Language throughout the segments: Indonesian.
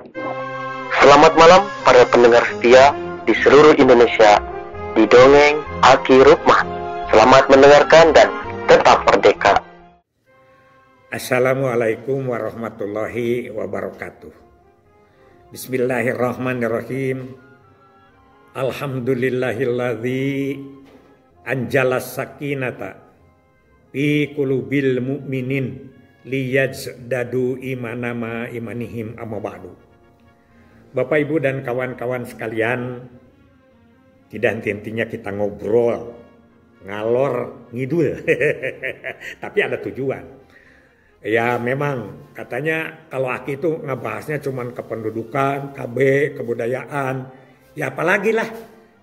Selamat malam para pendengar setia di seluruh Indonesia di Dongeng Aki Rukmah. Selamat mendengarkan dan tetap merdeka. Assalamualaikum warahmatullahi wabarakatuh. Bismillahirrahmanirrahim. Alhamdulillahilladzi anjalas sakinata fi qulubil mu'minin liyazdadu imanama imanihim amma ba'du. Bapak Ibu dan kawan-kawan sekalian, tidak henti-hentinya kita ngobrol, ngalor ngidul, tapi ada tujuan. Ya memang katanya kalau Aki itu ngebahasnya cuman kependudukan, KB, kebudayaan, ya apalagi lah.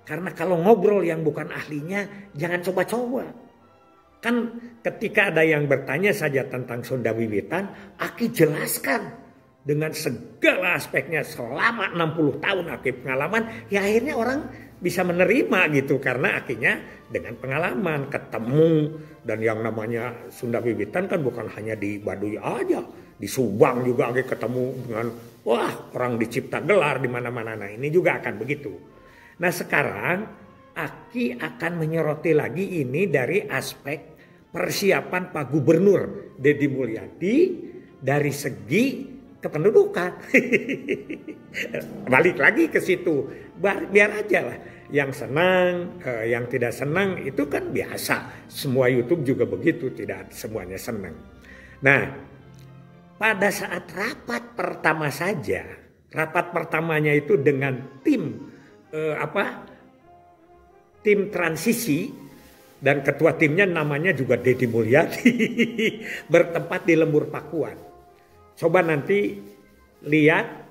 Karena kalau ngobrol yang bukan ahlinya jangan coba-coba. Kan ketika ada yang bertanya saja tentang Sunda Wiwitan, Aki jelaskan dengan segala aspeknya selama 60 tahun Aki pengalaman, ya akhirnya orang bisa menerima gitu karena Akinya dengan pengalaman ketemu. Dan yang namanya Sunda Wiwitan kan bukan hanya di Baduy aja, di Subang juga Aki ketemu dengan orang dicipta gelar di mana-mana. Nah ini juga akan begitu. Nah sekarang Aki akan menyoroti lagi ini dari aspek persiapan Pak Gubernur Deddy Mulyadi dari segi kependudukan. Balik lagi ke situ, biar aja lah. Yang senang, yang tidak senang itu kan biasa. Semua YouTube juga begitu, tidak semuanya senang. Nah, pada saat rapat pertama saja, rapat pertamanya itu dengan tim tim transisi dan ketua timnya namanya juga Deddy Mulyadi bertempat di Lembur Pakuan. Coba nanti lihat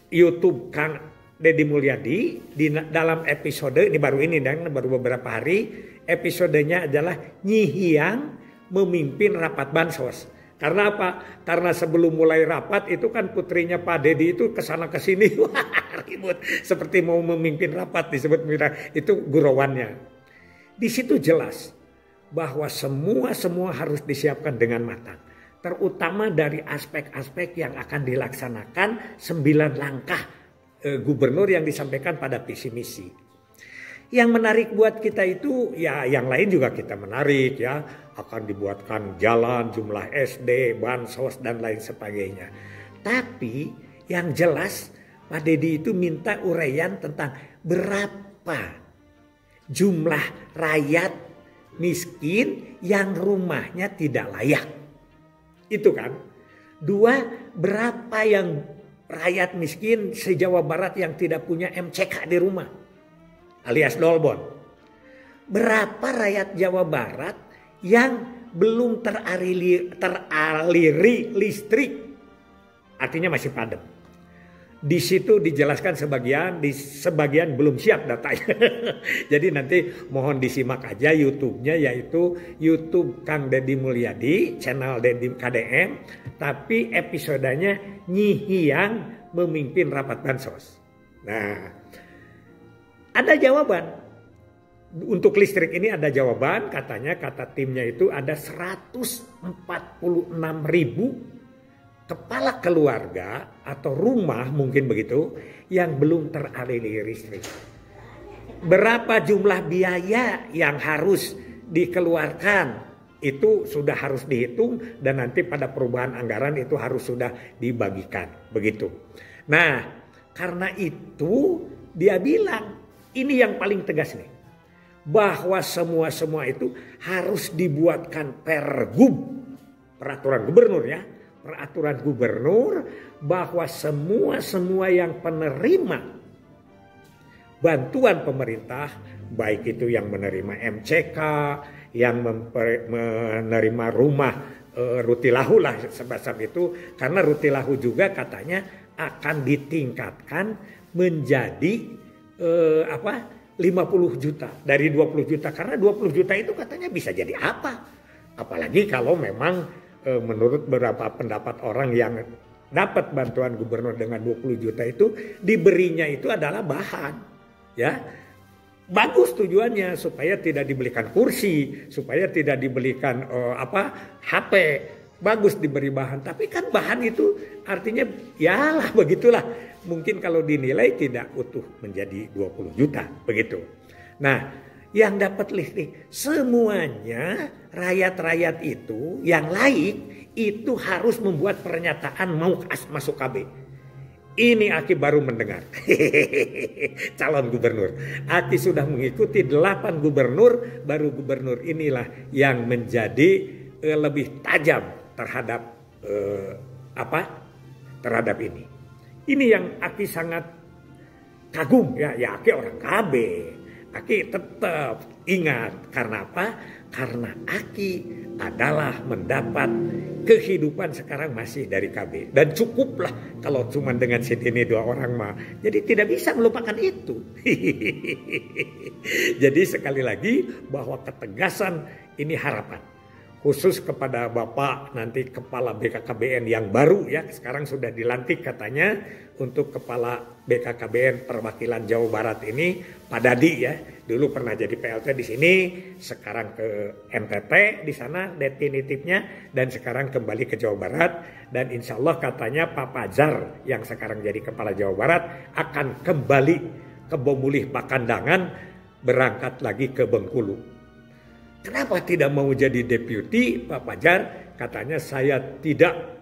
YouTube Kang Deddy Mulyadi di dalam episode ini baru beberapa hari, episodenya adalah Nyihiang memimpin rapat bansos. Karena apa? Karena sebelum mulai rapat itu kan putrinya Pak Deddy itu kesana kesini ribut seperti mau memimpin rapat disebut itu gurauannya. Di situ jelas bahwa semua harus disiapkan dengan matang. Terutama dari aspek-aspek yang akan dilaksanakan 9 langkah gubernur yang disampaikan pada visi misi. Yang menarik buat kita itu ya yang lain juga kita menarik ya. Akan dibuatkan jalan, jumlah SD, bansos dan lain sebagainya. Tapi yang jelas Pak Deddy itu minta uraian tentang berapa jumlah rakyat miskin yang rumahnya tidak layak. Itu kan. 2, berapa yang rakyat miskin se-Jawa Barat yang tidak punya MCK di rumah alias dolbon. Berapa rakyat Jawa Barat yang belum teraliri listrik, artinya masih padam. Di situ dijelaskan sebagian, di sebagian belum siap datanya. Jadi nanti mohon disimak aja YouTube-nya, yaitu YouTube Kang Deddy Mulyadi, channel Deddy KDM, tapi episodenya Nyihiang memimpin rapat bansos. Nah, ada jawaban. Untuk listrik ini ada jawaban, katanya kata timnya itu ada 146.000 kepala keluarga atau rumah mungkin begitu yang belum teraliri listrik. Berapa jumlah biaya yang harus dikeluarkan itu sudah harus dihitung dan nanti pada perubahan anggaran itu harus sudah dibagikan begitu. Nah, karena itu dia bilang ini yang paling tegas nih. Bahwa semua itu harus dibuatkan pergub, peraturan gubernur ya. Peraturan gubernur bahwa semua yang penerima bantuan pemerintah, baik itu yang menerima MCK, yang menerima rumah rutilahu lah sebesar itu. Karena rutilahu juga katanya akan ditingkatkan menjadi 50 juta dari 20 juta. Karena 20 juta itu katanya bisa jadi apa? Apalagi kalau memang menurut beberapa pendapat orang yang dapat bantuan gubernur dengan 20 juta itu diberinya itu adalah bahan. Ya. Bagus tujuannya supaya tidak dibelikan kursi, supaya tidak dibelikan HP, bagus diberi bahan, tapi kan bahan itu artinya yalah begitulah. Mungkin kalau dinilai tidak utuh menjadi 20 juta begitu. Nah, yang dapat listrik semuanya rakyat-rakyat itu yang laik itu harus membuat pernyataan mau masuk KB. Ini Aki baru mendengar. Calon gubernur. Aki sudah mengikuti 8 gubernur, baru gubernur inilah yang menjadi lebih tajam terhadap terhadap ini. Ini yang Aki sangat kagum ya Aki orang KB. Aki tetap ingat karena apa? Karena Aki adalah mendapat kehidupan sekarang masih dari KB. Dan cukuplah kalau cuma dengan ini 2 orang mah. Jadi tidak bisa melupakan itu. Jadi sekali lagi bahwa ketegasan ini harapan. Khusus kepada Bapak nanti Kepala BKKBN yang baru ya. Sekarang sudah dilantik katanya untuk Kepala BKKBN perwakilan Jawa Barat ini Pak Dadi ya. Dulu pernah jadi PLT di sini, sekarang ke NTT di sana definitifnya, dan sekarang kembali ke Jawa Barat. Dan insya Allah katanya Pak Fajar yang sekarang jadi Kepala Jawa Barat akan kembali ke Bomulih Pakandangan, berangkat lagi ke Bengkulu. Kenapa tidak mau jadi deputi Pak Fajar? Katanya saya tidak,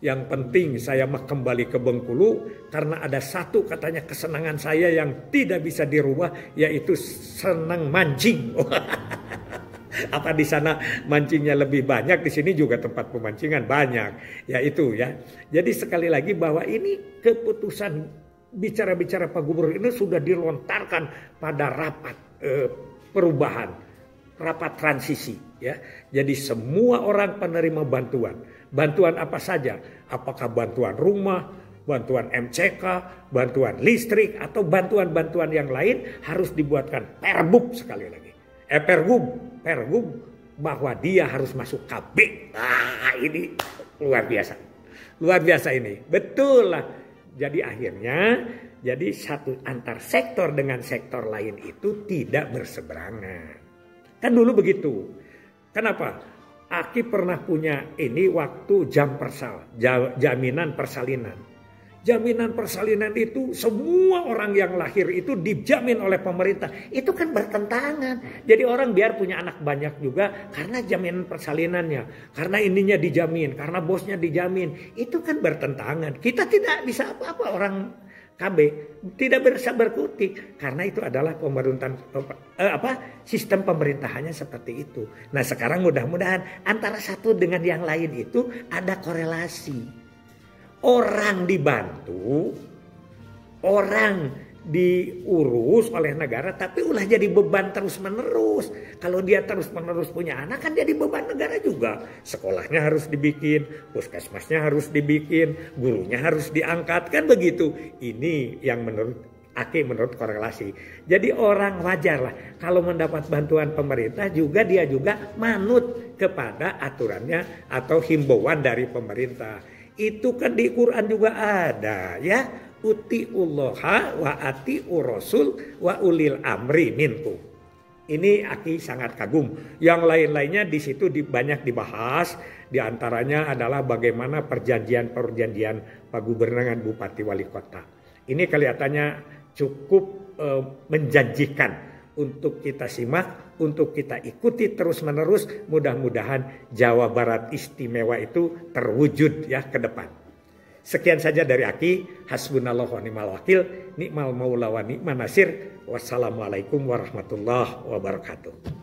yang penting saya mah kembali ke Bengkulu karena ada satu katanya kesenangan saya yang tidak bisa dirubah, yaitu senang mancing. Apa di sana mancingnya lebih banyak, di sini juga tempat pemancingan banyak. Ya itu ya. Jadi sekali lagi bahwa ini keputusan bicara-bicara Pak Gubernur ini sudah dilontarkan pada rapat perubahan, rapat transisi ya. Jadi semua orang penerima bantuan. Bantuan apa saja? Apakah bantuan rumah, bantuan MCK, bantuan listrik, atau bantuan-bantuan yang lain harus dibuatkan Pergub sekali lagi. Pergub bahwa dia harus masuk KB. Ini luar biasa. Luar biasa ini. Betul lah. Jadi akhirnya jadi satu antar sektor dengan sektor lain itu tidak berseberangan. Kan dulu begitu. Kenapa? Aki pernah punya ini waktu jam persal, jaminan persalinan. Jaminan persalinan itu semua orang yang lahir itu dijamin oleh pemerintah. Itu kan bertentangan. Jadi orang biar punya anak banyak juga karena jaminan persalinannya. Karena ininya dijamin, karena bosnya dijamin. Itu kan bertentangan. Kita tidak bisa apa-apa orang KB tidak bisa berkutik karena itu adalah pemerintahan sistem pemerintahannya seperti itu. Nah sekarang mudah-mudahan antara satu dengan yang lain itu ada korelasi. Orang dibantu, orang diurus oleh negara, tapi ulah jadi beban terus-menerus. Kalau dia terus-menerus punya anak kan jadi beban negara juga. Sekolahnya harus dibikin, puskesmasnya harus dibikin, gurunya harus diangkat, kan begitu. Ini yang menurut Aki menurut korelasi. Jadi orang wajar lah kalau mendapat bantuan pemerintah juga dia juga manut kepada aturannya atau himbauan dari pemerintah. Itu kan di Quran juga ada ya. Uti'ullaha wa ati'ur rasul wa ulil amri minkum. Ini Aki sangat kagum. Yang lain-lainnya di situ banyak dibahas. Di antaranya adalah bagaimana perjanjian Pak Gubernur dengan Bupati Wali Kota. Ini kelihatannya cukup menjanjikan untuk kita simak, untuk kita ikuti terus-menerus. Mudah-mudahan Jawa Barat istimewa itu terwujud ya ke depan. Sekian saja dari Aki. Hasbunallah wa ni'mal wakil, ni'mal maula wa ni'man nasir. Wassalamualaikum warahmatullahi wabarakatuh.